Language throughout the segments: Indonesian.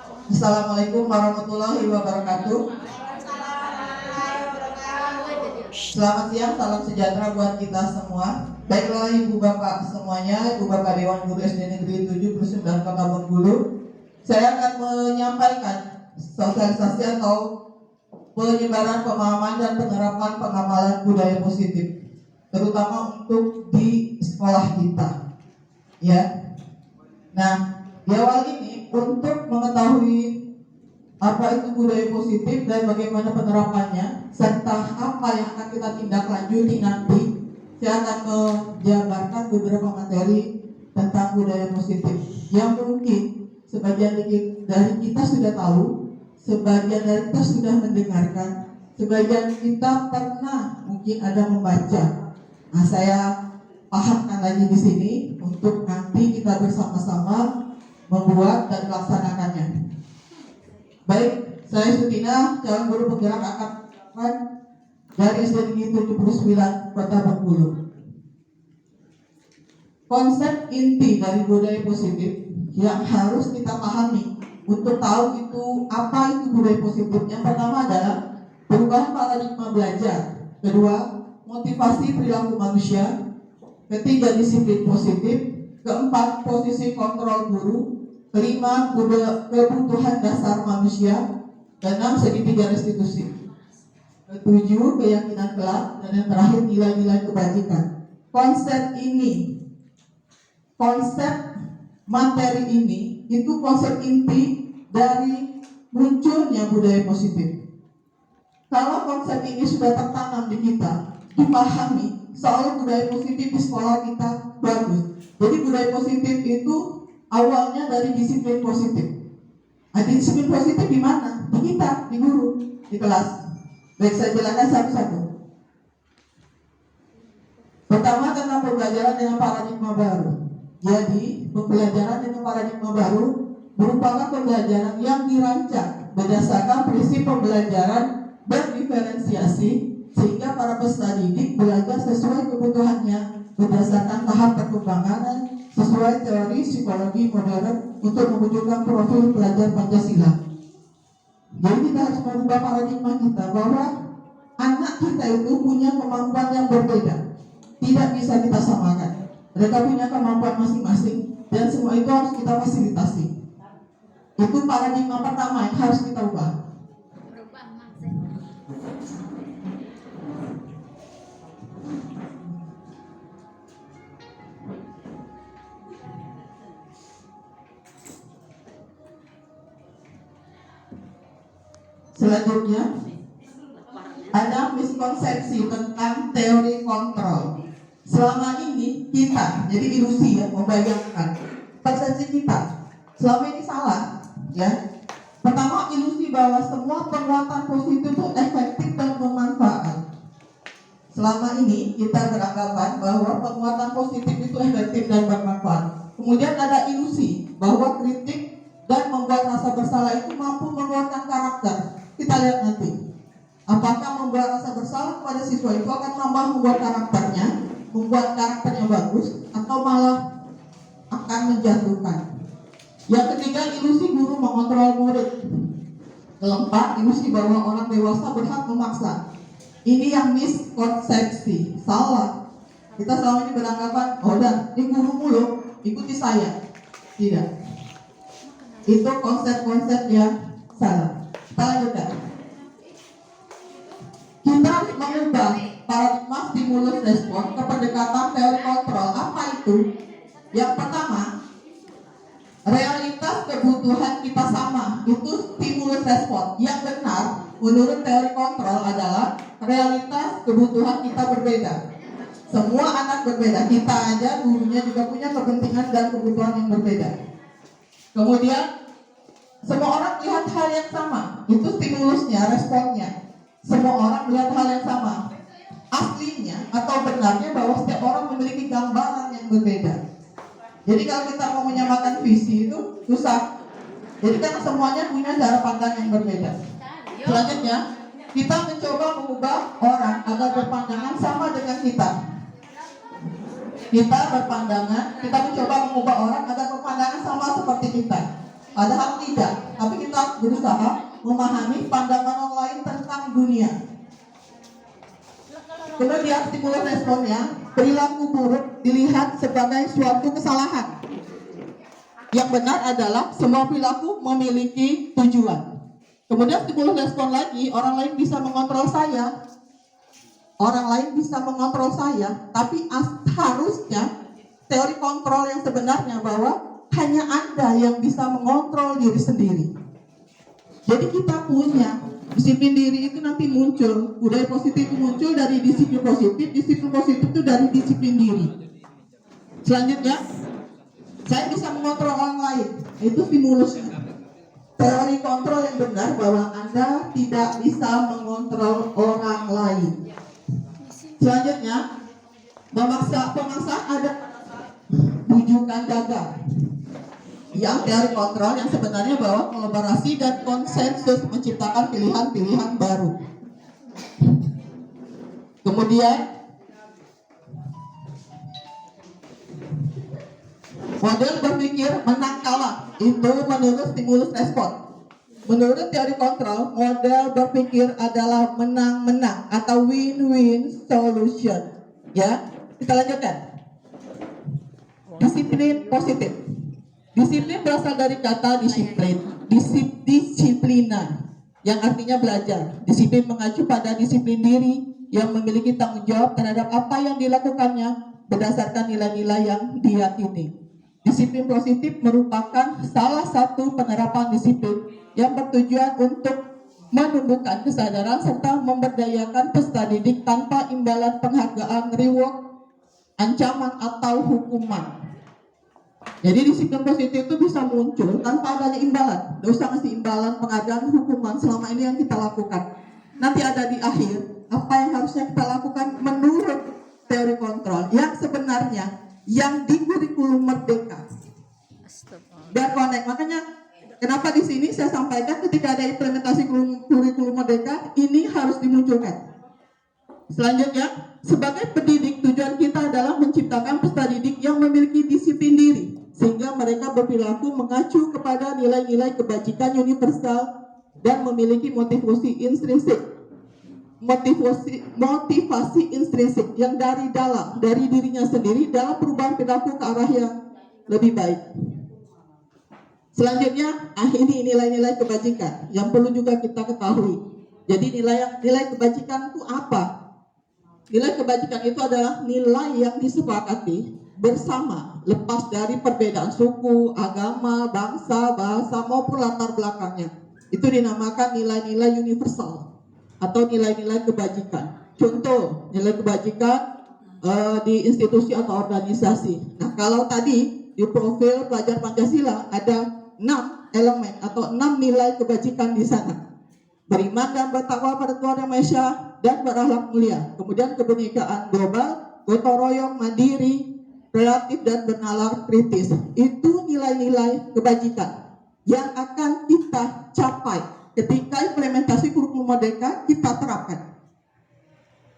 Assalamualaikum warahmatullahi wabarakatuh. Selamat siang, salam sejahtera buat kita semua. Baiklah Ibu Bapak semuanya, Ibu Bapak Dewan Guru SD Negeri 79 Kota Bengkulu. Saya akan menyampaikan sosialisasi atau penyebaran pemahaman dan penerapan pengamalan budaya positif, terutama untuk di sekolah kita. Ya. Nah, di awal ini untuk mengetahui apa itu budaya positif dan bagaimana penerapannya serta apa yang akan kita tindak lanjuti nanti, saya akan menjabarkan beberapa materi tentang budaya positif yang mungkin sebagian dari kita sudah tahu, sebagian dari kita sudah mendengarkan, sebagian kita pernah mungkin ada membaca. Nah, saya pahamkan lagi di sini untuk nanti kita bersama-sama membuat dan melaksanakannya. Baik, saya Sutina, calon guru penggerak akad dari SD Negeri 79 Kota Bengkulu. Konsep inti dari budaya positif yang harus kita pahami untuk tahu itu apa itu budaya positif. Yang pertama adalah perubahan paradigma belajar. Kedua, motivasi perilaku manusia. Ketiga, disiplin positif. Keempat, posisi kontrol guru. Kelima, kebutuhan dasar manusia. Keenam, segitiga restitusi. Ketujuh, keyakinan kelak. Dan yang terakhir, nilai-nilai kebajikan. Konsep materi ini itu konsep inti dari munculnya budaya positif. Kalau konsep ini sudah tertanam di kita, dipahami, soal budaya positif di sekolah kita bagus. Jadi budaya positif itu awalnya dari disiplin positif. Nah, disiplin positif di mana? Di kita, di guru, di kelas. Baik, saya jelaskan satu-satu. Pertama, tentang pembelajaran dengan paradigma baru. Jadi, pembelajaran dengan paradigma baru merupakan pembelajaran yang dirancang berdasarkan prinsip pembelajaran berdiferensiasi, sehingga para peserta didik belajar sesuai kebutuhannya berdasarkan tahap perkembangan sesuai teori psikologi modern untuk mewujudkan profil pelajar Pancasila. Jadi kita harus merubah paradigma kita bahwa anak kita itu punya kemampuan yang berbeda, tidak bisa kita samakan. Mereka punya kemampuan masing-masing dan semua itu harus kita fasilitasi. Itu paradigma pertama yang harus kita ubah. Selanjutnya ada miskonsepsi tentang teori kontrol. Selama ini kita, jadi ilusi ya, membayangkan persepsi kita selama ini salah ya. Pertama, ilusi bahwa semua penguatan positif itu efektif dan bermanfaat. Selama ini kita beranggapan bahwa penguatan positif itu efektif dan bermanfaat. Kemudian ada ilusi bahwa kritik dan membuat rasa bersalah itu mampu menguatkan karakter. Kita lihat nanti, apakah membuat rasa bersalah kepada siswa itu akan membuat karakternya, membuat karakternya bagus, atau malah akan menjatuhkan. Yang ketiga, ilusi guru mengontrol murid. Keempat, ilusi bahwa orang dewasa berhak memaksa. Ini yang miskonsepsi, salah. Kita selama ini beranggapan, oh udah, ini guru mulu, ikuti saya. Tidak. Itu konsep-konsep yang salah. Kita lanjutkan. Kita harus mengubah paradigma stimulus respon ke pendekatan teori kontrol. Apa itu? Yang pertama, realitas kebutuhan kita sama. Itu stimulus respon. Yang benar menurut teori kontrol adalah realitas kebutuhan kita berbeda. Semua anak berbeda. Kita aja, gurunya juga punya kepentingan dan kebutuhan yang berbeda. Kemudian semua orang melihat hal yang sama. Itu stimulusnya, responnya. Semua orang melihat hal yang sama. Aslinya atau benarnya bahwa setiap orang memiliki gambaran yang berbeda. Jadi kalau kita mau menyamakan visi itu susah. Jadi kan semuanya punya cara pandang yang berbeda. Selanjutnya, kita mencoba mengubah orang agar berpandangan sama dengan kita. Kita mencoba mengubah orang agar berpandangan sama seperti kita. Padahal tidak, tapi kita berusaha memahami pandangan orang lain tentang dunia. Kemudian stimulus responnya, perilaku buruk dilihat sebagai suatu kesalahan. Yang benar adalah semua perilaku memiliki tujuan. Kemudian stimulus respon lagi, orang lain bisa mengontrol saya. Orang lain bisa mengontrol saya, tapi harusnya teori kontrol yang sebenarnya bahwa hanya Anda yang bisa mengontrol diri sendiri. Jadi kita punya disiplin diri itu nanti muncul, budaya positif itu muncul dari disiplin positif itu dari disiplin diri. Selanjutnya, saya bisa mengontrol orang lain, itu stimulusnya. Teori kontrol yang benar bahwa Anda tidak bisa mengontrol orang lain. Selanjutnya, pemaksa ada bujukan gagal. Yang teori kontrol yang sebenarnya bahwa kolaborasi dan konsensus menciptakan pilihan-pilihan baru. Kemudian model berpikir menang kalah itu menurut stimulus respon. Menurut teori kontrol, model berpikir adalah menang-menang atau win-win solution. Ya, kita lanjutkan. Disiplin positif. Disiplin berasal dari kata disiplin, disiplina, yang artinya belajar. Disiplin mengacu pada disiplin diri yang memiliki tanggung jawab terhadap apa yang dilakukannya berdasarkan nilai-nilai yang diyakini. Disiplin positif merupakan salah satu penerapan disiplin yang bertujuan untuk menumbuhkan kesadaran serta memberdayakan peserta didik tanpa imbalan penghargaan, reward, ancaman atau hukuman. Jadi disiplin positif itu bisa muncul tanpa adanya imbalan. Tidak usah ngasih imbalan, penghargaan, hukuman selama ini yang kita lakukan. Nanti ada di akhir apa yang harusnya kita lakukan menurut teori kontrol yang sebenarnya yang di kurikulum merdeka. Biar connect. Makanya kenapa di sini saya sampaikan ketika ada implementasi kurikulum merdeka ini harus dimunculkan. Selanjutnya, sebagai pendidik tujuan kita adalah menciptakan peserta didik yang memiliki disiplin diri sehingga mereka berperilaku mengacu kepada nilai-nilai kebajikan universal dan memiliki motivasi intrinsik. Motivasi intrinsik yang dari dalam, dari dirinya sendiri dalam perubahan perilaku ke arah yang lebih baik. Selanjutnya, ini nilai-nilai kebajikan yang perlu juga kita ketahui. Jadi nilai kebajikan itu apa? Nilai kebajikan itu adalah nilai yang disepakati bersama, lepas dari perbedaan suku, agama, bangsa, bahasa maupun latar belakangnya. Itu dinamakan nilai-nilai universal atau nilai-nilai kebajikan. Contoh, nilai kebajikan di institusi atau organisasi. Nah, kalau tadi di profil pelajar Pancasila ada 6 elemen atau 6 nilai kebajikan di sana. Beriman dan bertakwa pada Tuhan Yang Maha Esa dan berakhlak mulia. Kemudian kebinekaan global, gotong royong, mandiri, relatif dan bernalar kritis. Itu nilai-nilai kebajikan yang akan kita capai ketika implementasi kurikulum merdeka kita terapkan.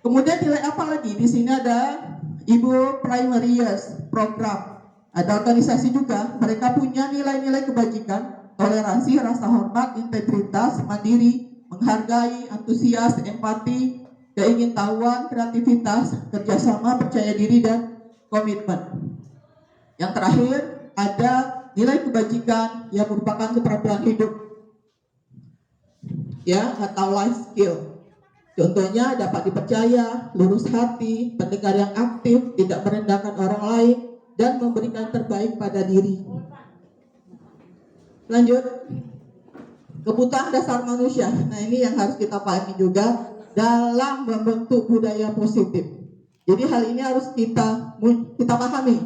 Kemudian nilai apa lagi? Di sini ada Ibu Primary Years Program. Ada organisasi juga, mereka punya nilai-nilai kebajikan, toleransi, rasa hormat, integritas, mandiri, menghargai, antusias, empati, keingintahuan, kreativitas, kerjasama, percaya diri, dan komitmen. Yang terakhir ada nilai kebajikan yang merupakan keterampilan hidup, ya, atau life skill. Contohnya dapat dipercaya, lurus hati, pendengar yang aktif, tidak merendahkan orang lain, dan memberikan terbaik pada diri. Lanjut. Kebutuhan dasar manusia. Nah, ini yang harus kita pahami juga dalam membentuk budaya positif. Jadi hal ini harus kita pahami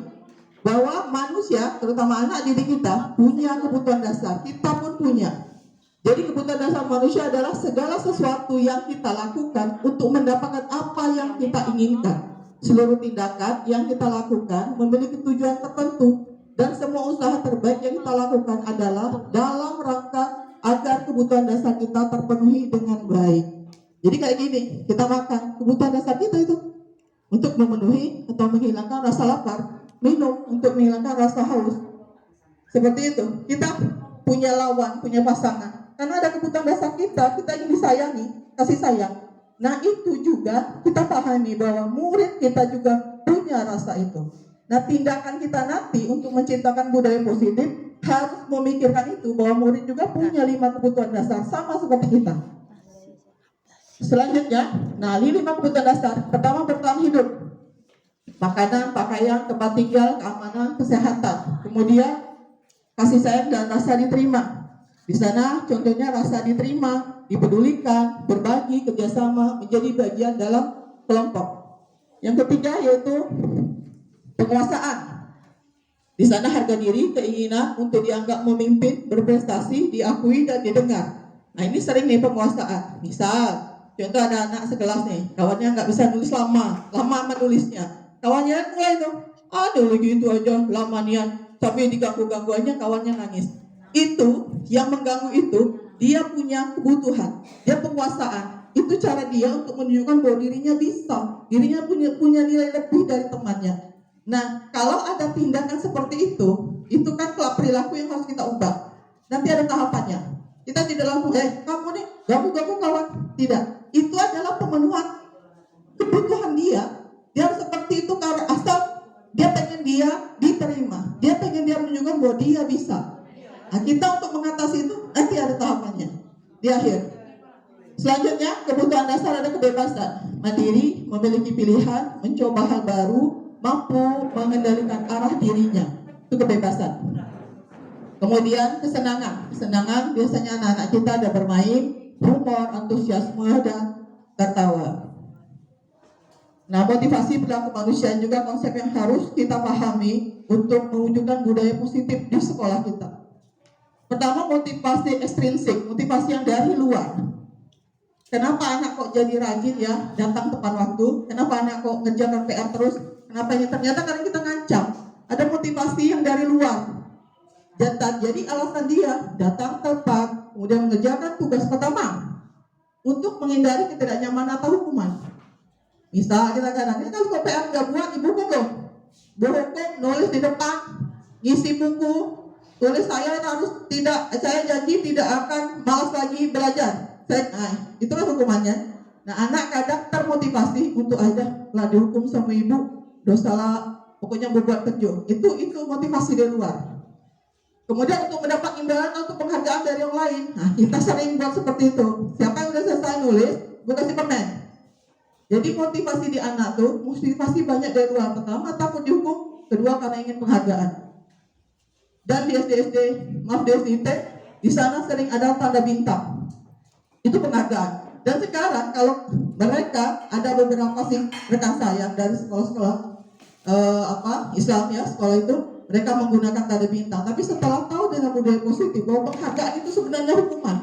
bahwa manusia, terutama anak didik kita, punya kebutuhan dasar. Kita pun punya. Jadi kebutuhan dasar manusia adalah segala sesuatu yang kita lakukan untuk mendapatkan apa yang kita inginkan. Seluruh tindakan yang kita lakukan memiliki tujuan tertentu dan semua usaha terbaik yang kita lakukan adalah dalam rangka agar kebutuhan dasar kita terpenuhi dengan baik. Jadi kayak gini, kita makan, kebutuhan dasar kita itu untuk memenuhi atau menghilangkan rasa lapar, minum untuk menghilangkan rasa haus. Seperti itu. Kita punya lawan, punya pasangan. Karena ada kebutuhan dasar kita ingin disayangi, kasih sayang. Nah itu juga kita pahami bahwa murid kita juga punya rasa itu. Nah tindakan kita nanti untuk menciptakan budaya positif harus memikirkan itu, bahwa murid juga punya 5 kebutuhan dasar sama seperti kita. Selanjutnya, nah 5 kebutuhan dasar. Pertama, bertahan hidup. Makanan, pakaian, tempat tinggal, keamanan, kesehatan. Kemudian kasih sayang dan rasa diterima. Di sana contohnya rasa diterima, dipedulikan, berbagi, kerjasama, menjadi bagian dalam kelompok. Yang ketiga yaitu penguasaan. Di sana harga diri, keinginan untuk dianggap memimpin, berprestasi, diakui dan didengar. Nah ini sering nih penguasaan. Misal, contoh ada anak sekelas nih, kawannya nggak bisa nulis lama menulisnya. Kawannya mulai tuh, aduh gitu aja, lama nian, sampai diganggu-ganggu aja kawannya nangis. Itu yang mengganggu itu, dia punya kebutuhan, dia penguasaan. Itu cara dia untuk menunjukkan bahwa dirinya bisa, dirinya punya nilai lebih dari temannya. Nah, kalau ada tindakan seperti itu kan perilaku yang harus kita ubah. Nanti ada tahapannya. Kita tidak langsung, kamu nih ganggu-ganggu kawan. Tidak, itu adalah pemenuhan kebutuhan dia. Dia harus seperti itu karena asal dia pengen dia diterima, dia pengen dia menunjukkan bahwa dia bisa. Nah, kita untuk mengatasi itu nanti ada tahapannya di akhir. Selanjutnya, kebutuhan dasar ada kebebasan, mandiri, memiliki pilihan, mencoba hal baru, mampu mengendalikan arah dirinya. Itu kebebasan. Kemudian kesenangan biasanya anak-anak kita ada bermain, humor, antusiasme, dan tertawa. Nah, motivasi perilaku manusia juga konsep yang harus kita pahami untuk mewujudkan budaya positif di sekolah kita. Pertama, motivasi ekstrinsik, motivasi yang dari luar. Kenapa anak kok jadi rajin ya, datang tepat waktu? Kenapa anak kok ngerjakan PR terus? Kenapa ini? Ternyata karena kita ngancam. Ada motivasi yang dari luar. Jadi alasan dia datang tepat, kemudian mengerjakan tugas pertama untuk menghindari ketidaknyamanan atau hukuman. Misal kita kadang ini kalau PR nggak buat, ibu hukum dong. Bu hukum nulis di depan, ngisi buku, tulis saya janji tidak akan malas lagi belajar. Itulah hukumannya. Nah anak kadang termotivasi untuk lah dihukum sama ibu, dosalah, pokoknya berbuat keju. Itu motivasi dari luar. Kemudian untuk mendapat imbalan atau penghargaan dari yang lain, nah kita sering buat seperti itu. Siapa yang udah selesai nulis, gue kasih permen. Jadi motivasi di anak tuh, motivasi banyak dari luar. Pertama takut dihukum, kedua karena ingin penghargaan. Dan di SDIT, di sana sering ada tanda bintang. Itu penghargaan. Dan sekarang kalau mereka ada beberapa sih rekan saya dari sekolah-sekolah Islam ya, sekolah itu mereka menggunakan tanda bintang. Tapi setelah tahu dengan budaya positif bahwa penghargaan itu sebenarnya hukuman.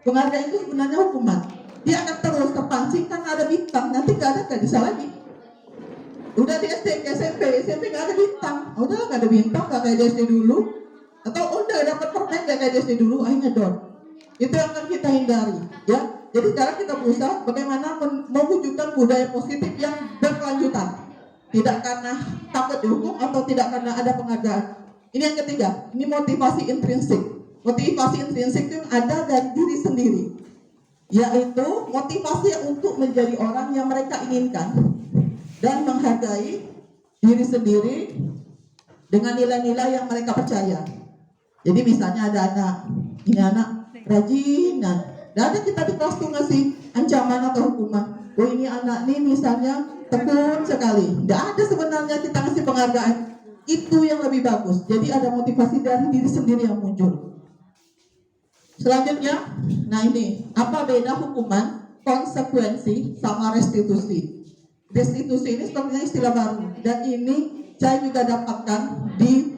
Penghargaan itu sebenarnya hukuman. Dia akan terus terpancing karena ada bintang, nanti nggak bisa lagi. Udah di SD ke SMP nggak ada bintang, udah nggak ada bintang, nggak kayak di SD dulu, atau udah dapat permen nggak kayak di SD dulu, akhirnya down. Itu yang akan kita hindari, ya. Jadi sekarang kita berusaha bagaimana mewujudkan budaya positif yang berkelanjutan, tidak karena takut dihukum atau tidak karena ada penghargaan. Ini yang ketiga, ini motivasi intrinsik. Motivasi intrinsik itu ada dari diri sendiri, yaitu motivasi untuk menjadi orang yang mereka inginkan dan menghargai diri sendiri dengan nilai-nilai yang mereka percaya. Jadi misalnya ada anak rajin, dan ada kita di kelas tuh ngasih ancaman atau hukuman. Oh ini anak nih misalnya tekun sekali, tidak ada sebenarnya kita ngasih penghargaan. Itu yang lebih bagus. Jadi ada motivasi dari diri sendiri yang muncul. Selanjutnya, nah ini, apa beda hukuman, konsekuensi, sama restitusi? Restitusi ini sepertinya istilah baru, dan ini saya juga dapatkan di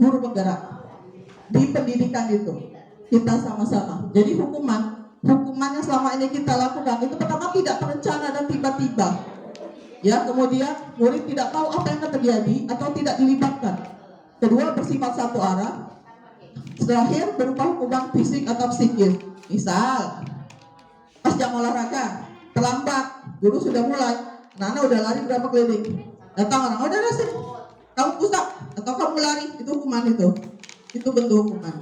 guru penggerak, di pendidikan itu, kita sama-sama. Jadi hukuman yang selama ini kita lakukan, itu pertama tidak terencana dan tiba-tiba. Ya, kemudian murid tidak tahu apa yang akan terjadi, atau tidak dilibatkan. Kedua, bersifat satu arah. Terakhir berupa hukuman fisik atau psikis. Misal pas jam olahraga terlambat, guru sudah mulai, anak udah lari berapa keliling, datang orang, udah sini kamu pusat atau kamu lari, itu hukuman, itu bentuk hukuman.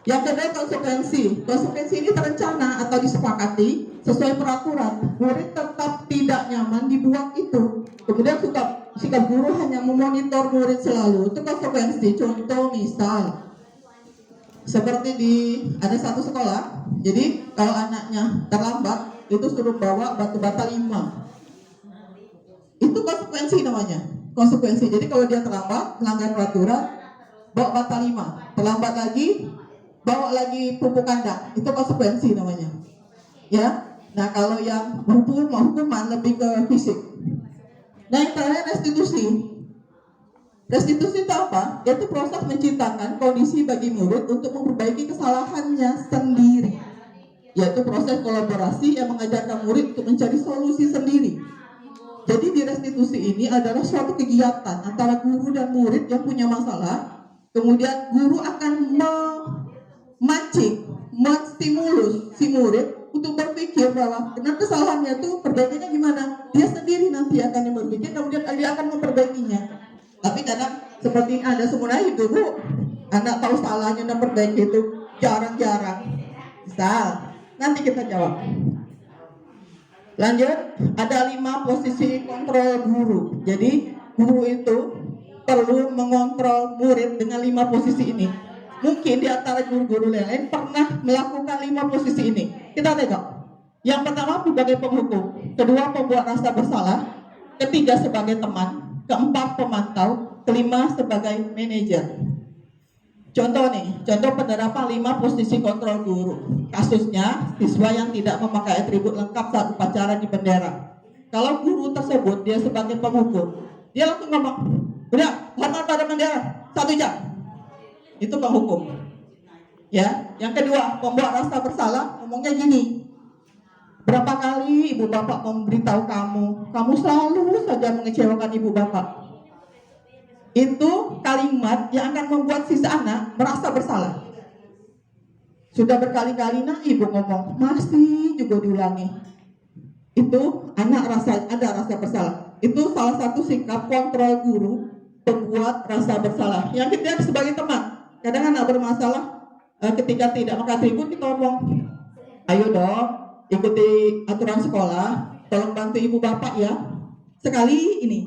Yang kedua konsekuensi. Konsekuensi ini terencana atau disepakati sesuai peraturan. Murid tetap tidak nyaman dibuat itu. Kemudian sikap guru hanya memonitor murid selalu. Itu konsekuensi. Contoh misal, seperti ada satu sekolah. Jadi kalau anaknya terlambat, itu suruh bawa batu bata 5. Itu konsekuensi namanya. Konsekuensi. Jadi kalau dia terlambat, melanggar peraturan, bawa bata 5. Terlambat lagi, bawa lagi pupuk kandang. Itu konsekuensi namanya. Ya. Nah, kalau yang hukuman lebih ke fisik. Nah, yang terakhir restitusi. Restitusi itu apa? Yaitu proses menciptakan kondisi bagi murid untuk memperbaiki kesalahannya sendiri. Yaitu proses kolaborasi yang mengajarkan murid untuk mencari solusi sendiri. Jadi di restitusi ini adalah suatu kegiatan antara guru dan murid yang punya masalah. Kemudian guru akan memancing, menstimulus si murid untuk berpikir bahwa benar kesalahannya itu perbaikannya gimana. Dia sendiri nanti akan yang berpikir, kemudian dia akan memperbaikinya. Tapi kadang seperti ini ada semuanya itu, Bu. Anak tahu salahnya dan perbaiki itu jarang-jarang. Misal, nanti kita jawab. Lanjut, ada 5 posisi kontrol guru. Jadi guru itu perlu mengontrol murid dengan 5 posisi ini. Mungkin di antara guru-guru lain pernah melakukan 5 posisi ini. Kita tengok. Yang pertama sebagai penghukum, kedua pembuat rasa bersalah, ketiga sebagai teman, keempat pemantau, kelima sebagai manajer. Contoh penerapan 5 posisi kontrol guru. Kasusnya, siswa yang tidak memakai atribut lengkap saat upacara di bendera. Kalau guru tersebut dia sebagai penghukum, dia langsung ngomong, udah, hormat pada bendera, 1 jam. Itu penghukum. Ya, yang kedua, pembuat rasa bersalah, ngomongnya gini. Berapa kali ibu bapak memberitahu kamu selalu saja mengecewakan ibu bapak. Itu kalimat yang akan membuat si anak merasa bersalah. Sudah berkali-kali ibu ngomong, masih juga diulangi. Itu anak ada rasa bersalah. Itu salah satu sikap kontrol guru pembuat rasa bersalah. Yang ketiga sebagai teman. Kadang anak bermasalah ketika tidak pakai atribut, kita ngomong, ayo dong ikuti aturan sekolah, tolong bantu ibu bapak ya. Sekali ini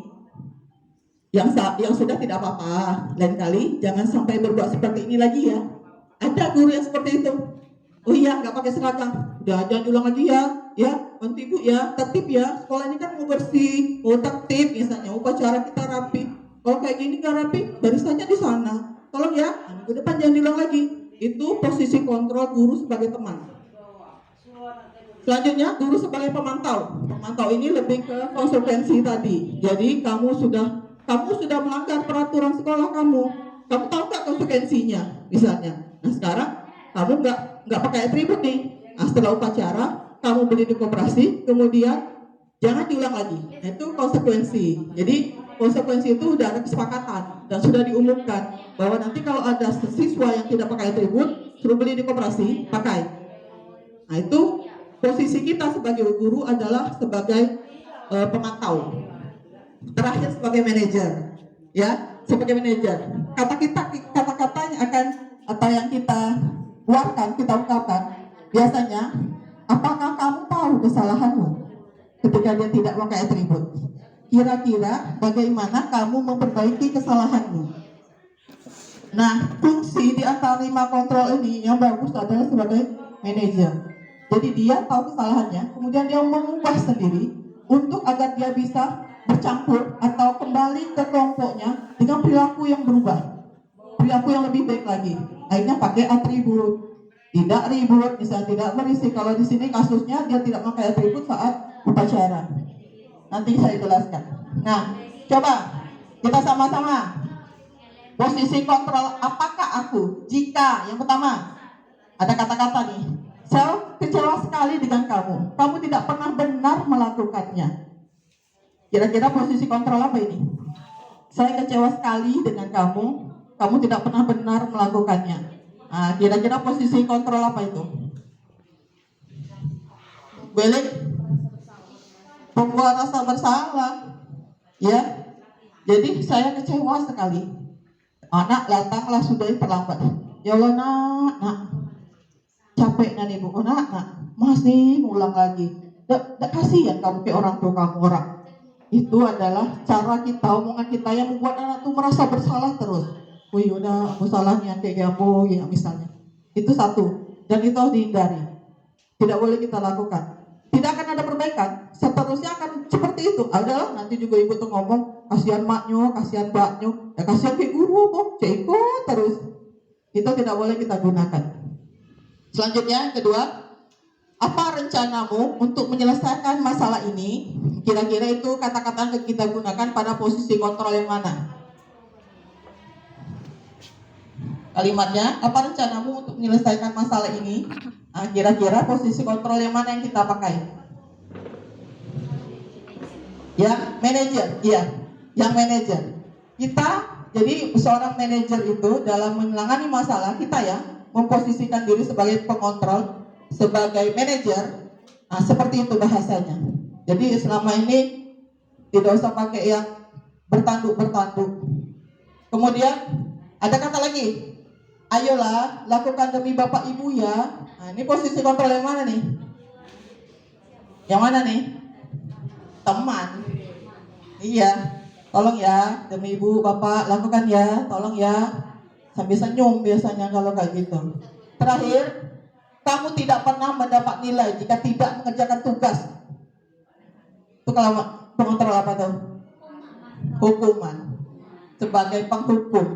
yang sudah tidak apa-apa, lain kali jangan sampai berbuat seperti ini lagi ya. Ada guru yang seperti itu. Oh iya, nggak pakai seragam, udah jangan ulang lagi ya bantu ibu ya, tertib ya, sekolah ini kan mau bersih, mau tertib misalnya, upacara kita rapi. Kalau kayak gini nggak rapi, barisannya di sana, tolong ya, minggu depan jangan diulang lagi. Itu posisi kontrol guru sebagai teman. Selanjutnya guru sebagai pemantau. Pemantau ini lebih ke konsekuensi tadi. Jadi kamu sudah melanggar peraturan sekolah kamu tahu nggak konsekuensinya misalnya. Nah sekarang kamu nggak pakai atribut nih. Nah, setelah upacara kamu beli di koperasi, kemudian jangan diulang lagi. Nah, itu konsekuensi. Jadi konsekuensi itu sudah ada kesepakatan dan sudah diumumkan bahwa nanti kalau ada siswa yang tidak pakai atribut, suruh beli di koperasi, pakai. Nah itu posisi kita sebagai guru adalah sebagai pemantau. Terakhir sebagai manajer, ya, sebagai manajer. Kata-kata yang akan atau yang kita keluarkan, kita ungkapkan, biasanya, apakah kamu tahu kesalahanmu ketika dia tidak memakai atribut? Kira-kira bagaimana kamu memperbaiki kesalahanmu? Nah, fungsi di antara 5 kontrol ini yang bagus adalah sebagai manajer. Jadi dia tahu kesalahannya, kemudian dia mengubah sendiri untuk agar dia bisa bercampur atau kembali ke kelompoknya dengan perilaku yang berubah, perilaku yang lebih baik lagi. Akhirnya pakai atribut, tidak ribut, misalnya tidak berisik. Kalau di sini kasusnya dia tidak pakai atribut saat upacara. Nanti saya jelaskan. Nah, coba kita sama-sama posisi kontrol. Apakah aku? Jika yang pertama ada kata-kata nih, saya kecewa sekali dengan kamu. Kamu tidak pernah benar melakukannya. Kira-kira posisi kontrol apa ini? Saya kecewa sekali dengan kamu. Kamu tidak pernah benar melakukannya. Nah, kira-kira posisi kontrol apa itu? Balik. Pembuat rasa bersalah. Ya. Jadi saya kecewa sekali. Anak datanglah sudah terlambat. Ya Allah nak. capeknya nih bu, nak masih ngulang lagi. Nggak kasihan kamu kayak orang tua kamu orang. Itu adalah cara kita, omongan kita yang membuat anak tuh merasa bersalah terus. Oh yaudah, aku salahnya kayak apa ya misalnya. Itu satu, dan itu harus dihindari. Tidak boleh kita lakukan. Tidak akan ada perbaikan. Seterusnya akan seperti itu. Adalah nanti juga ibu tuh ngomong, kasihan maknya, kasihan baknya, ya kasihan kayak guru kok, ceko terus. Itu tidak boleh kita gunakan. Selanjutnya, kedua, apa rencanamu untuk menyelesaikan masalah ini? Kira-kira itu kata-kata yang kita gunakan pada posisi kontrol yang mana? Kalimatnya, apa rencanamu untuk menyelesaikan masalah ini? Nah, kira-kira posisi kontrol yang mana yang kita pakai? Yang manajer, iya, yang manajer. Kita, jadi seorang manajer itu dalam menangani masalah kita ya, memposisikan diri sebagai pengontrol, sebagai manajer. Nah, seperti itu bahasanya. Jadi selama ini tidak usah pakai yang bertanduk. Kemudian ada kata lagi, ayolah lakukan demi bapak ibu ya. Nah, ini posisi kontrol yang mana nih? Yang mana nih? Teman. Iya, tolong ya demi ibu bapak lakukan ya, tolong ya. Sambil senyum biasanya kalau kayak gitu. Terakhir, kamu tidak pernah mendapat nilai jika tidak mengerjakan tugas. Itu kalau pengontrol apa tuh? Hukuman. Sebagai penghukum.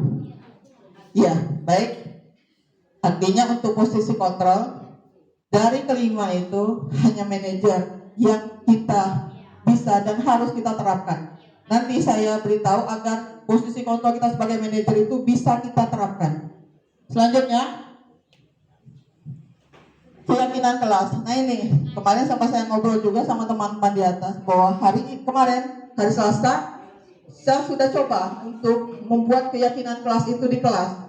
Iya, baik. Artinya untuk posisi kontrol dari kelima itu hanya manajer yang kita bisa dan harus kita terapkan. Nanti saya beritahu agar posisi kontrol kita sebagai manajer itu bisa kita terapkan. Selanjutnya, keyakinan kelas. Nah ini kemarin sama saya ngobrol juga sama teman-teman di atas bahwa hari Selasa saya sudah coba untuk membuat keyakinan kelas itu di kelas.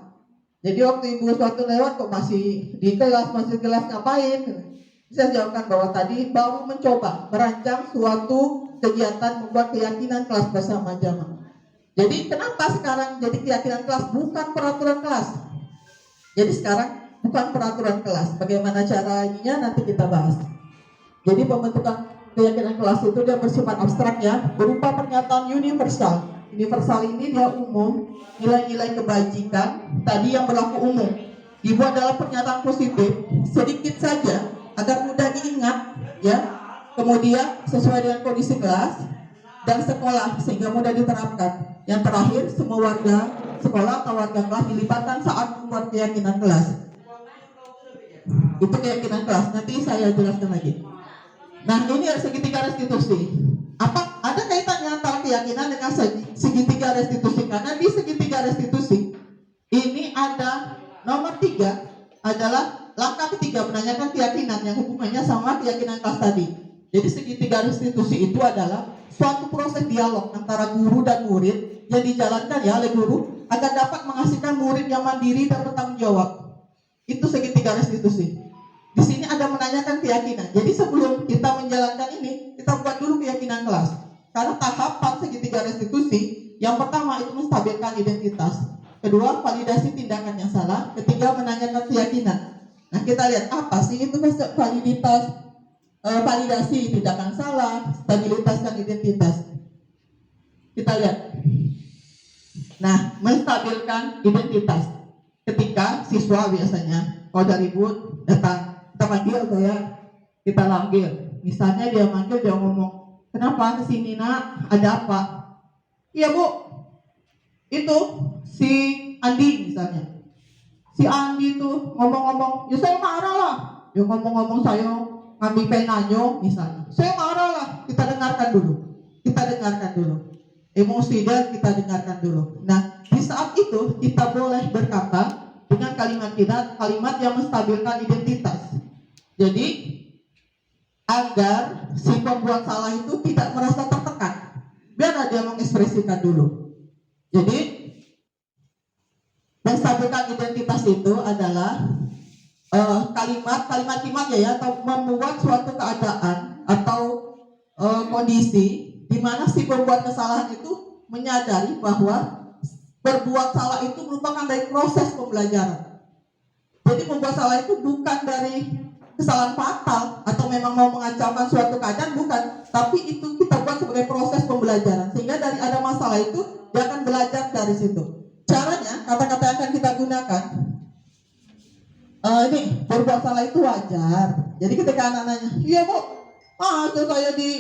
Jadi waktu ibu suatu lewat kok masih di kelas ngapain? Saya jawabkan bahwa tadi baru mencoba merancang suatu kegiatan membuat keyakinan kelas bersama jamaah. Jadi kenapa sekarang jadi keyakinan kelas bukan peraturan kelas? Jadi sekarang bukan peraturan kelas. Bagaimana caranya nanti kita bahas. Jadi pembentukan keyakinan kelas itu dia bersifat abstrak ya, berupa pernyataan universal. Universal ini dia umum, nilai-nilai kebajikan tadi yang berlaku umum dibuat dalam pernyataan positif sedikit saja agar mudah diingat ya, kemudian sesuai dengan kondisi kelas dan sekolah sehingga mudah diterapkan. Yang terakhir, semua warga sekolah atau warga kelas dilibatkan saat membuat keyakinan kelas. Itu keyakinan kelas, nanti saya jelaskan lagi. Nah ini segitiga restitusi. Apa ada kaitannya antara keyakinan dengan segitiga restitusi? Karena di segitiga restitusi ini ada nomor 3 adalah langkah ketiga menanyakan keyakinan yang hubungannya sama keyakinan kelas tadi. Jadi segitiga restitusi itu adalah suatu proses dialog antara guru dan murid yang dijalankan ya oleh guru agar dapat menghasilkan murid yang mandiri dan bertanggung jawab. Itu segitiga restitusi. Di sini ada menanyakan keyakinan. Jadi sebelum kita menjalankan ini, kita buat dulu keyakinan kelas. Karena tahapan segitiga restitusi, yang pertama itu menstabilkan identitas. Kedua, validasi tindakan yang salah. Ketiga, menanyakan keyakinan. Nah, kita lihat apa sih itu validitas, validasi tindakan salah, stabilitas dan identitas. Kita lihat. Nah, menstabilkan identitas. Ketika siswa biasanya, kalau dari ibu datang, kita panggil atau ya kita panggil. Misalnya dia manggil, dia ngomong, kenapa kesini nak? Ada apa? Iya bu, itu si Andi misalnya. Si Andi itu ngomong-ngomong, ya saya marah lah. Ya ngomong-ngomong saya ngambil penanya misalnya. Saya marah lah. Kita dengarkan dulu. Emosi dan kita dengarkan dulu. Nah di saat itu kita boleh berkata dengan kalimat yang menstabilkan identitas. Jadi agar si pembuat salah itu tidak merasa tertekan, biarlah dia mengekspresikan dulu. Jadi menstabilkan identitas itu adalah kalimat ya, atau membuat suatu keadaan atau kondisi di mana si pembuat kesalahan itu menyadari bahwa berbuat salah itu merupakan dari proses pembelajaran. Jadi membuat salah itu bukan dari kesalahan fatal atau memang mau mengacaukan suatu keadaan, bukan. Tapi itu kita buat sebagai proses pembelajaran. Sehingga dari ada masalah itu, dia akan belajar dari situ. Caranya, kata-kata yang akan kita gunakan, ini, berbuat salah itu wajar. Jadi ketika anak nanya, iya bu, itu saya di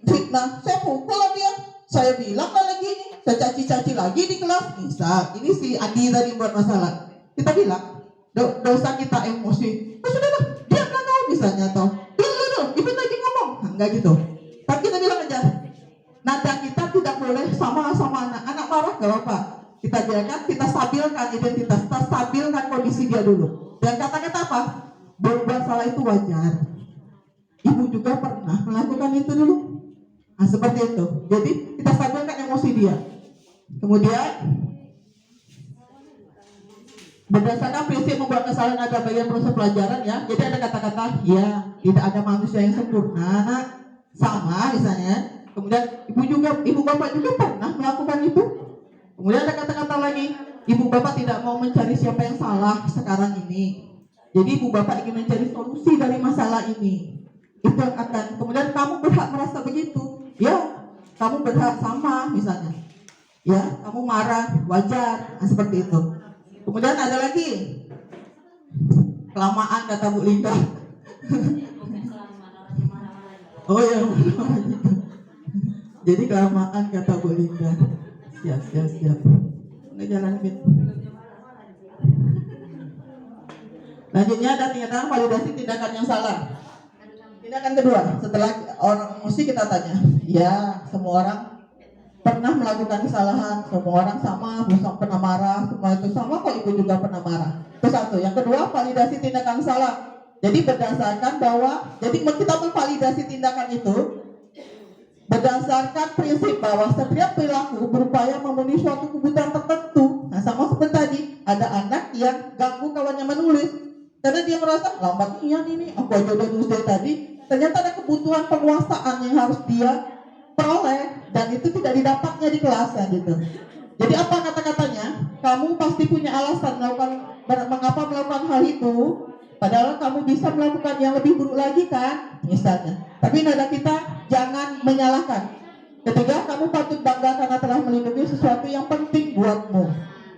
fitnah, saya pukul dia, saya bilang lagi ini, saya caci-caci lagi di kelas. Bisa, ini si Adi tadi buat masalah. Kita bilang, dosa kita emosi. Sudahlah, diamlah kau misalnya, atau ibu lagi ngomong, enggak gitu. Tapi kita bilang aja, nada kita tidak boleh sama-sama anak marah, gak apa-apa. Kita biarkan, kita stabilkan identitas, kita stabilkan kondisi dia dulu. Dan kata-kata apa? Berbuat salah itu wajar. Ibu juga pernah melakukan itu dulu. Nah seperti itu. Jadi kita stabilkan emosi dia. Kemudian berdasarkan prinsip membuat kesalahan ada bagian proses pelajaran ya. Jadi ada kata-kata ya, tidak ada manusia yang sempurna. Sama misalnya. Kemudian ibu bapak juga pernah melakukan itu. Kemudian ada kata-kata lagi, ibu bapak tidak mau mencari siapa yang salah sekarang ini. Jadi ibu bapak ingin mencari solusi dari masalah ini. Itu yang akan. Kemudian kamu berhak merasa begitu. Ya, kamu berhak sama misalnya. Ya, kamu marah, wajar. Nah, seperti itu. Kemudian ada lagi kelamaan kata Bu Linda. Oh ya, jadi kelamaan kata Bu Linda. Siap. Ngejalan gitu. Lanjutnya ada tindakan validasi tindakan yang salah. Tindakan kedua, setelah orang emosi kita tanya, ya semua orang pernah melakukan kesalahan, semua orang sama, bisa pernah marah, semua itu sama kok, ibu juga pernah marah. Itu satu. Yang kedua, validasi tindakan salah. Jadi berdasarkan bahwa, jadi kita memvalidasi tindakan itu berdasarkan prinsip bahwa setiap perilaku berupaya memenuhi suatu kebutuhan tertentu. Nah sama seperti tadi, ada anak yang ganggu kawannya menulis karena dia merasa lambat ini, aku aja udah nulis dari tadi. Ternyata ada kebutuhan penguasaan yang harus dia peroleh dan itu tidak didapatnya di kelas ya gitu. Jadi apa kata-katanya? Kamu pasti punya alasan mengapa melakukan hal itu, padahal kamu bisa melakukan yang lebih buruk lagi kan, misalnya. Tapi nada kita jangan menyalahkan. Ketiga, kamu patut bangga karena telah melindungi sesuatu yang penting buatmu.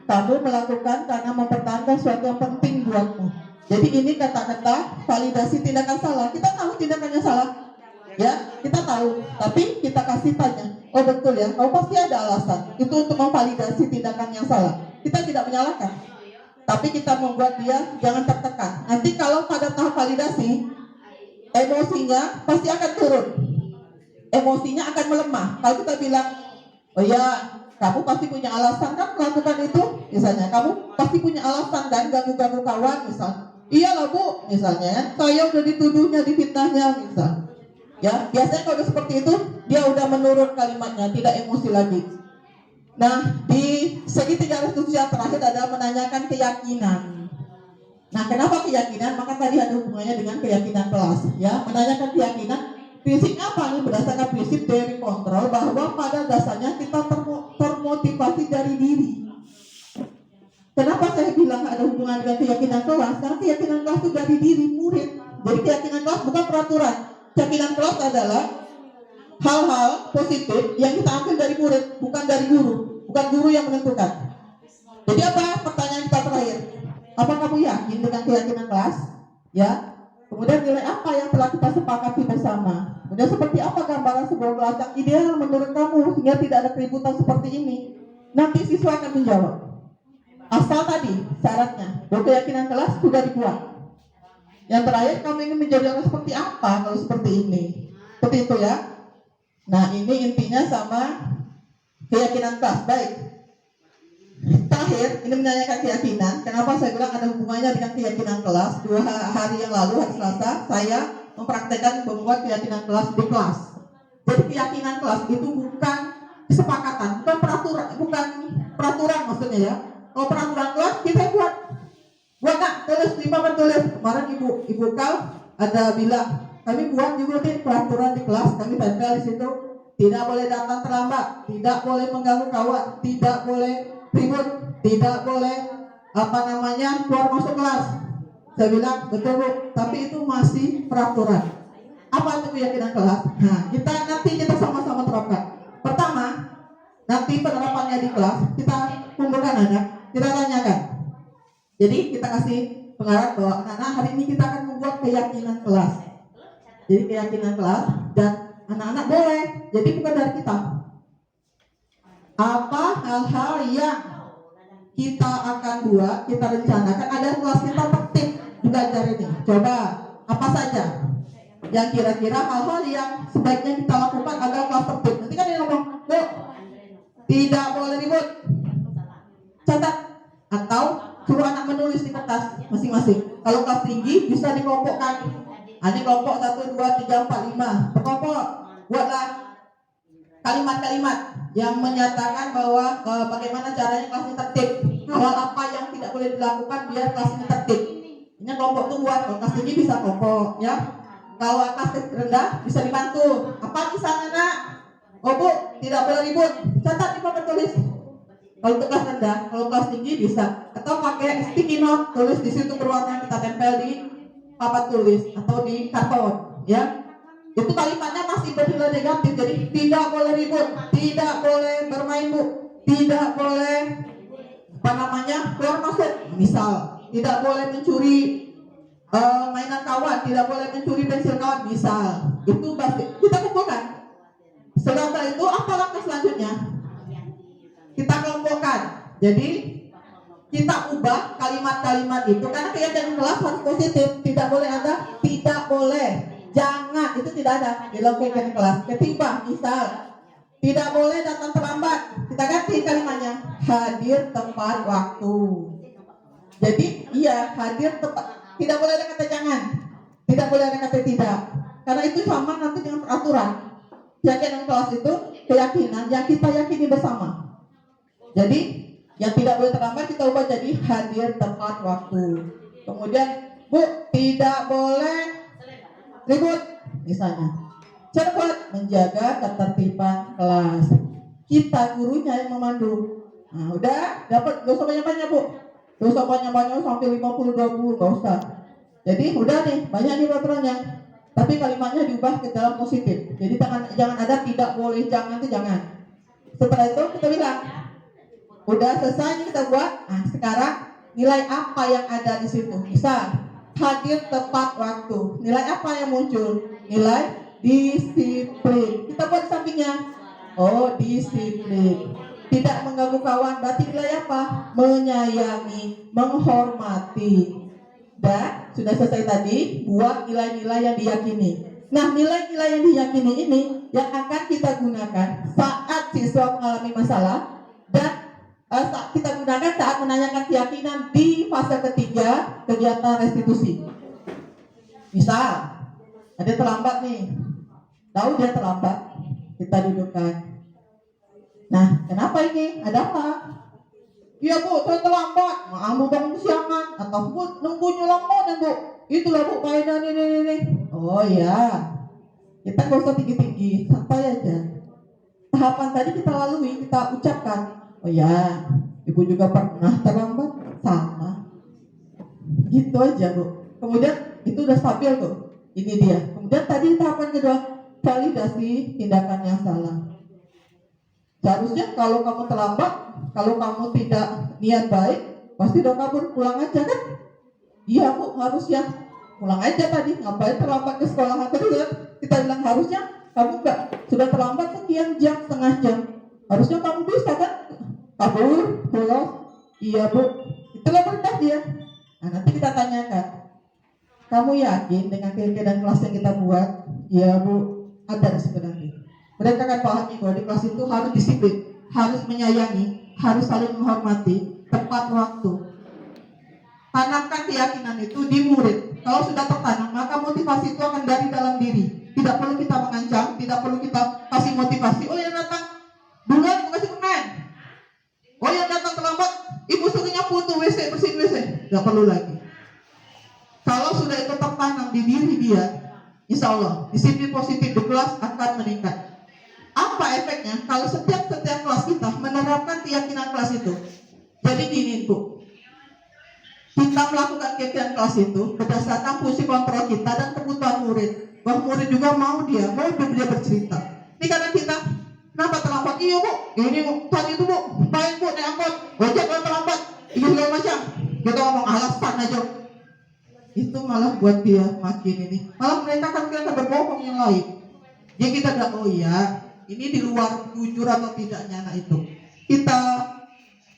Kamu melakukan karena mempertahankan sesuatu yang penting buatmu. Jadi ini kata-kata validasi tindakan salah. Kita tahu tindakannya salah, ya kita tahu. Tapi kita kasih tanya, oh betul ya, kamu pasti ada alasan. Itu untuk memvalidasi tindakan yang salah. Kita tidak menyalahkan, tapi kita membuat dia jangan tertekan. Nanti kalau pada tahap validasi, emosinya pasti akan turun. Emosinya akan melemah. Kalau kita bilang, oh ya, kamu pasti punya alasan kan melakukan itu, misalnya. Kamu pasti punya alasan dan ganggu-ganggu kawan, misalnya. Iyalah bu, misalnya. Saya udah dituduhnya, difitnahnya, misalnya. Ya, biasanya kalau udah seperti itu, dia udah menurun kalimatnya, tidak emosi lagi. Nah, di segi 307 yang terakhir adalah menanyakan keyakinan. Nah, kenapa keyakinan? Maka tadi ada hubungannya dengan keyakinan kelas. Ya, menanyakan keyakinan. Prinsipnya apa nih? Berdasarkan prinsip dari kontrol bahwa pada dasarnya kita termotivasi dari diri. Kenapa saya bilang ada hubungan dengan keyakinan kelas? Karena keyakinan kelas itu dari diri murid. Jadi keyakinan kelas bukan peraturan. Keyakinan kelas adalah hal-hal positif yang kita ambil dari murid, bukan dari guru. Bukan guru yang menentukan. Jadi apa pertanyaan kita terakhir? Apa kamu yakin dengan keyakinan kelas? Ya. Kemudian nilai apa yang telah kita sepakati bersama? Kemudian seperti apa gambaran sebuah kelas yang ideal menurut kamu sehingga tidak ada keributan seperti ini? Nanti siswa akan menjawab. Asal tadi syaratnya, bahwa keyakinan kelas sudah dibuat. Yang terakhir, kamu ingin menjadi orang seperti apa kalau seperti ini? Seperti itu ya. Nah ini intinya sama keyakinan kelas. Baik. Terakhir, ini menanyakan keyakinan. Kenapa saya bilang ada hubungannya dengan keyakinan kelas? 2 hari yang lalu, hari Selasa, saya mempraktekkan membuat keyakinan kelas di kelas. Jadi keyakinan kelas itu bukan kesepakatan, bukan peraturan maksudnya ya. Kalau peraturan kelas kita buat nak tulis 5 tulis. Kemarin ibu Kal ada bilang kami buat juga nih peraturan di kelas, kami tempel di situ. Tidak boleh datang terlambat, tidak boleh mengganggu kawan, tidak boleh ribut, tidak boleh keluar masuk kelas. Saya bilang, betul Bu, tapi itu masih peraturan. Apa itu keyakinan kelas? Nah, kita sama-sama terapkan. Pertama, nanti penerapannya di kelas, kita kumpulkan anak, kita tanyakan. Jadi kita kasih pengarah bahwa anak-anak hari ini kita akan membuat keyakinan kelas. Jadi keyakinan kelas dan anak-anak boleh, jadi bukan dari kita. Apa hal-hal yang kita akan buat, kita rencanakan, ada kelas kita tertib belajar ini. Coba, apa saja yang kira-kira hal-hal yang sebaiknya kita lakukan agar kelas tertib. Nanti kan dia ngomong, Bu, tidak boleh ribut, catat, atau suruh anak menulis di kertas masing-masing. Kalau kelas tinggi bisa dikelompokkan. Ini kelompok 1, 2, 3, 4, 5. Berkelompok, buatlah kalimat-kalimat yang menyatakan bahwa bagaimana caranya kelas ini tertib. Hal apa yang tidak boleh dilakukan biar kelas ini tertib. Ini kelompok itu buat, kalau kelas tinggi bisa kelompok, ya. Kalau kelas rendah bisa dibantu. Apa misalnya nak? Oh Bu, tidak boleh ribut. Catat di papan tulis. Kalau untuk kelas rendah, kalau kelas tinggi bisa. Atau pakai sticky note, tulis di situ berwarna, kita tempel di papan tulis atau di karton, ya. Itu kalimatnya masih bernilai negatif. Jadi tidak boleh ribut, tidak boleh bermain Bu, tidak boleh keluar masuk. Misal, tidak boleh mencuri mainan kawan, tidak boleh mencuri pensil kawan. Misal, itu pasti kita kumpulkan. Setelah itu apa langkah selanjutnya? Kita kelompokkan. Jadi kita ubah kalimat-kalimat itu karena keyakinan kelas harus positif. Tidak boleh ada tidak boleh, jangan, itu tidak ada di dalam keyakinan kelas. Ketimbang misal tidak boleh datang terlambat, kita ganti kalimatnya hadir tepat waktu. Jadi iya, hadir tepat. Tidak boleh ada kata jangan, tidak boleh ada kata tidak, karena itu sama nanti dengan peraturan. Keyakinan kelas itu keyakinan yang kita yakini bersama. Jadi yang tidak boleh terlambat kita ubah jadi hadir tepat waktu. Kemudian Bu, tidak boleh ribut misalnya. Cepat menjaga ketertiban kelas. Kita gurunya yang memandu. Nah, udah dapat, gak usah banyak-banyak Bu. Gak usah banyak-banyak sampai 50-20, gak usah. Jadi udah nih, banyak nih peraturannya. Tapi kalimatnya diubah ke dalam positif. Jadi jangan ada tidak boleh, jangan itu jangan. Setelah itu kita bilang, udah selesai kita buat. Nah, sekarang nilai apa yang ada di situ? Bisa hadir tepat waktu. Nilai apa yang muncul? Nilai disiplin. Kita buat sampingnya. Oh, disiplin. Tidak mengganggu kawan. Berarti nilai apa? Menyayangi, menghormati. Dan sudah selesai tadi buat nilai-nilai yang diyakini. Nah, nilai-nilai yang diyakini ini yang akan kita gunakan saat siswa mengalami masalah dan saat kita gunakan saat menanyakan keyakinan di fase ketiga kegiatan restitusi. Misal ada terlambat nih, tahu dia terlambat, kita dudukkan. Nah, kenapa ini? Ada apa? Iya Bu, saya terlambat. Maaf Bu, bangun kesiangan. Atau Bu, nunggunya lama dan Bu. Itulah Bu, mainan ini. Oh iya, kita gak usah tinggi-tinggi, santai aja. Tahapan tadi kita lalui, kita ucapkan. Oh ya, Ibu juga pernah terlambat, sama. Gitu aja Bu. Kemudian itu udah stabil tuh. Ini dia. Kemudian tadi tahapan kedua, validasi tindakan yang salah. Seharusnya kalau kamu terlambat, kalau kamu tidak niat baik, pasti udah kabur, pulang aja kan? Iya Bu, harusnya pulang aja tadi, ngapain terlambat ke sekolah? Terus kita bilang harusnya kamu enggak, sudah terlambat sekian jam, setengah jam. Harusnya kamu bisa kan? Kabur, pulang. Iya Bu, itulah berkah dia. Nah, nanti kita tanyakan, kamu yakin dengan keyakinan kelas yang kita buat? Iya Bu, ada sebenarnya. Mereka akan pahami bahwa di kelas itu harus disiplin, harus menyayangi, harus saling menghormati, tepat waktu. Tanamkan keyakinan itu di murid. Kalau sudah tertanam, maka motivasi itu akan dari dalam diri. Tidak perlu kita mengancam, tidak perlu kita kasih motivasi. Oh yang datang duluan, aku kasih permen. Oh yang datang terlambat, ibu suruh nyapu tuh WC, bersihin WC. Tidak perlu lagi. Kalau sudah itu tertanam di diri dia, insya Allah disiplin positif di kelas akan meningkat. Apa efeknya? Kalau setiap kelas kita menerapkan keyakinan kelas itu. Jadi gini Bu, kita melakukan kegiatan kelas itu berdasarkan fungsi kontrol kita dan kebutuhan murid. Bahwa murid juga mau dia bercerita. Ini karena kita, kenapa terlambat? Iya bu, ini tadi itu bu, baik bu, naik angkot, ojek kalau terlambat, ini segala macam. Kita ngomong alasan aja. Itu malah buat dia makin ini. Malah mereka kan berbohong yang lain. Jadi kita bilang, oh iya, ini di luar jujur atau tidaknya anak itu. Kita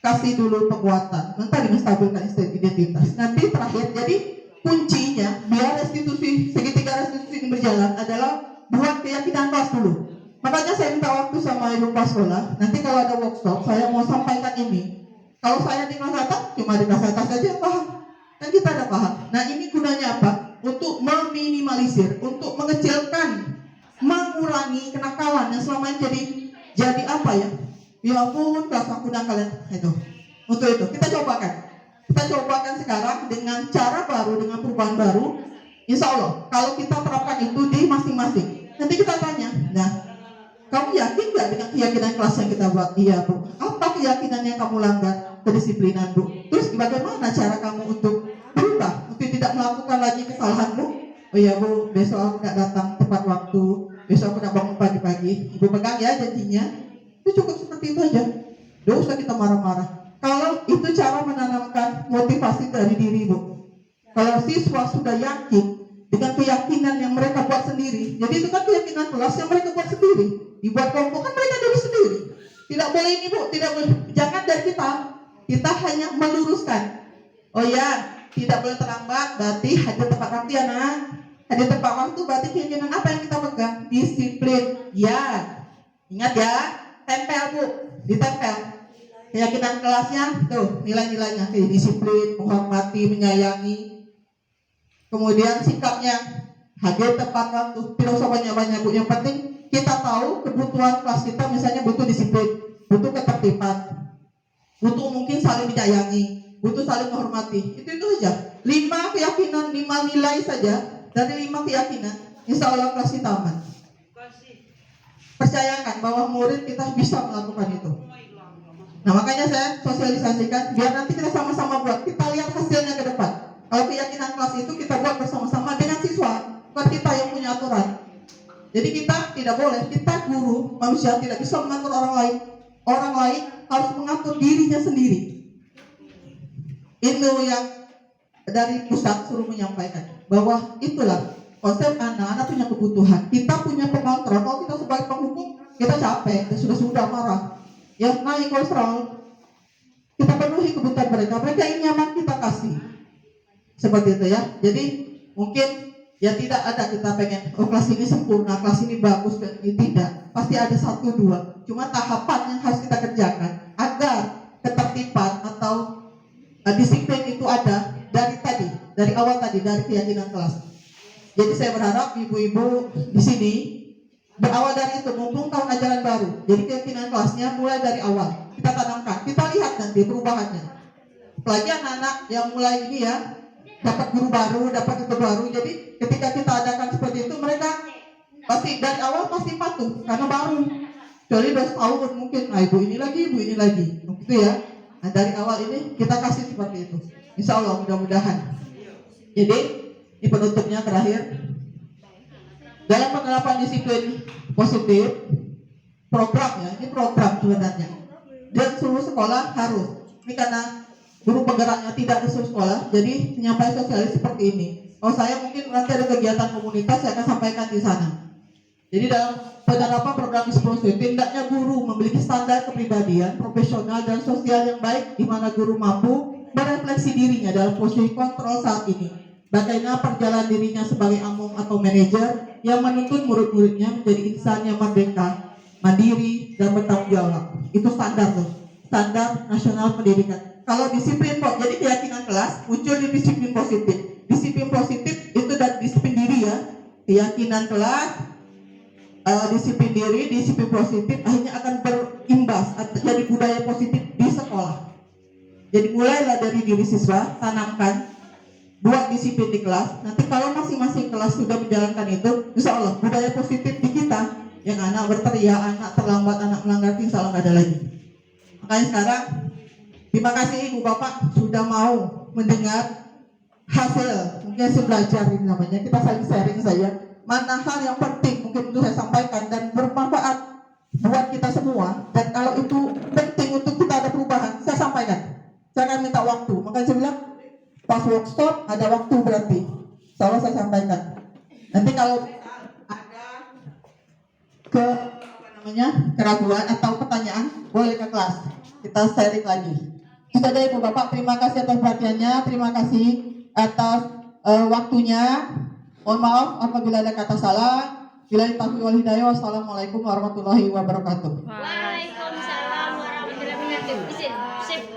kasih dulu penguatan, nanti menstabilkan identitas. Nanti terakhir, jadi kuncinya biar segitiga restitusi ini berjalan adalah buat keyakinan kelas dulu. Makanya saya minta waktu sama ibu kepala sekolah. Nanti kalau ada workshop, saya mau sampaikan ini. Kalau saya di kelas atas, cuma di kelas atas saja paham. Kan kita ada paham. Nah ini gunanya apa? Untuk meminimalisir, untuk mengecilkan, mengurangi kenakalan yang selama ini jadi apa ya? Ya ampun, kelas aku kalian itu. Untuk itu kita cobakan sekarang dengan cara baru, dengan perubahan baru. Insya Allah kalau kita terapkan itu di masing-masing, nanti kita tanya, nah kamu yakin nggak dengan keyakinan kelas yang kita buat? Iya bu. Apa keyakinan yang kamu langgar? Kedisiplinan bu. Terus bagaimana cara kamu untuk berubah, untuk tidak melakukan lagi kesalahanmu? Oh iya bu, besok aku nggak datang tepat waktu, besok aku nggak bangun pagi-pagi. Ibu pegang ya janjinya. Itu cukup seperti itu aja. Tidak usah kita marah-marah. Kalau itu cara menanamkan motivasi dari diri bu. Kalau siswa sudah yakin dengan keyakinan yang mereka buat sendiri, jadi itu kan keyakinan kelas yang mereka buat sendiri, dibuat kelompok kan mereka dulu sendiri. Tidak boleh ini bu, tidak boleh. Jangan dari kita hanya meluruskan. Oh ya, tidak boleh terlambat, berarti hadir tepat waktu ya nak. Hadir tepat waktu berarti keyakinan apa yang kita pegang? Disiplin. Ya, ingat ya, tempel bu, ditempel. Keyakinan kelasnya, tuh nilai-nilainya, disiplin, menghormati, menyayangi. Kemudian sikapnya, hadir tepat waktu, tidak usah banyak-banyak bu. Yang penting kita tahu kebutuhan kelas kita, misalnya butuh disiplin, butuh ketertiban, butuh mungkin saling menyayangi, butuh saling menghormati. Itu aja. 5 keyakinan, 5 nilai saja dari 5 keyakinan, insya Allah kelas kita aman. Percayakan bahwa murid kita bisa melakukan itu. Nah makanya saya sosialisasikan biar nanti kita sama-sama buat, kita lihat hasilnya ke depan. Kalau keyakinan kelas itu kita buat bersama-sama dengan siswa, bukan kita yang punya aturan. Jadi kita tidak boleh, kita guru manusia tidak bisa mengatur orang lain. Orang lain harus mengatur dirinya sendiri. Itu yang dari pusat suruh menyampaikan bahwa itulah konsep anak-anak punya kebutuhan. Kita punya pengontrol. Kalau kita sebagai penghukum kita capek, sudah marah. Ya naik kolesterol, kita penuhi kebutuhan mereka ingin nyaman kita kasih seperti itu ya. Jadi mungkin ya tidak ada kita pengen kelas ini sempurna, kelas ini bagus, dan ini tidak, pasti ada 1-2. Cuma tahapan yang harus kita kerjakan agar ketertiban atau disiplin itu ada dari awal tadi, dari keyakinan kelas. Jadi saya berharap ibu-ibu di sini berawal dari itu, mumpung tahun ajaran baru. Jadi keyakinan kelasnya mulai dari awal kita tanamkan, kita lihat nanti perubahannya. Apalagi anak-anak yang mulai ini ya, dapat guru baru, dapat itu baru. Jadi ketika kita adakan seperti itu, mereka pasti dari awal pasti patuh karena baru. Kecuali 2 tahun mungkin, nah ibu ini lagi, begitu ya. Nah dari awal ini kita kasih seperti itu. Insya Allah mudah-mudahan. Jadi di penutupnya terakhir, dalam penerapan disiplin positif, program ya, ini program sebenarnya. Dan seluruh sekolah harus. Ini karena guru penggeraknya tidak di seluruh sekolah, jadi menyampaikan sosialis seperti ini. Kalau saya mungkin nanti ada kegiatan komunitas, saya akan sampaikan di sana. Jadi dalam penerapan program disiplin positif, hendaknya guru memiliki standar kepribadian, profesional dan sosial yang baik, di mana guru mampu merefleksi dirinya dalam posisi kontrol saat ini. Bagaimana perjalanan dirinya sebagai among atau manajer yang menuntut murid-muridnya menjadi insan yang merdeka, mandiri, dan bertanggung jawab. Itu standar tuh, standar nasional pendidikan. Kalau disiplin, jadi keyakinan kelas muncul di disiplin positif. Disiplin positif itu dari disiplin diri ya, keyakinan kelas, disiplin diri, disiplin positif akhirnya akan berimbas atau jadi budaya positif di sekolah. Jadi mulailah dari diri siswa, tanamkan, buat disiplin di kelas. Nanti kalau masing-masing kelas sudah menjalankan itu, insya Allah budaya positif di kita, yang anak berteriak, anak terlambat, anak melanggar, insya Allah nggak ada lagi. Makanya sekarang Terima kasih Ibu Bapak sudah mau mendengar hasil mungkin hasil belajar ini namanya, kita saling sharing saja mana hal yang penting mungkin itu saya sampaikan dan bermanfaat buat kita semua, dan kalau itu penting untuk kita ada perubahan saya sampaikan, saya akan minta waktu, makanya saya bilang pas workshop ada waktu berarti selalu saya sampaikan. Nanti kalau ada keraguan atau pertanyaan boleh ke kelas, kita sharing lagi. Itu saja Ibu Bapak, terima kasih atas perhatiannya, terima kasih atas waktunya. Mohon maaf apabila ada kata salah. Bila taufiq wal hidayah. Wassalamualaikum warahmatullahi wabarakatuh. Waalaikumsalam warahmatullahi wabarakatuh.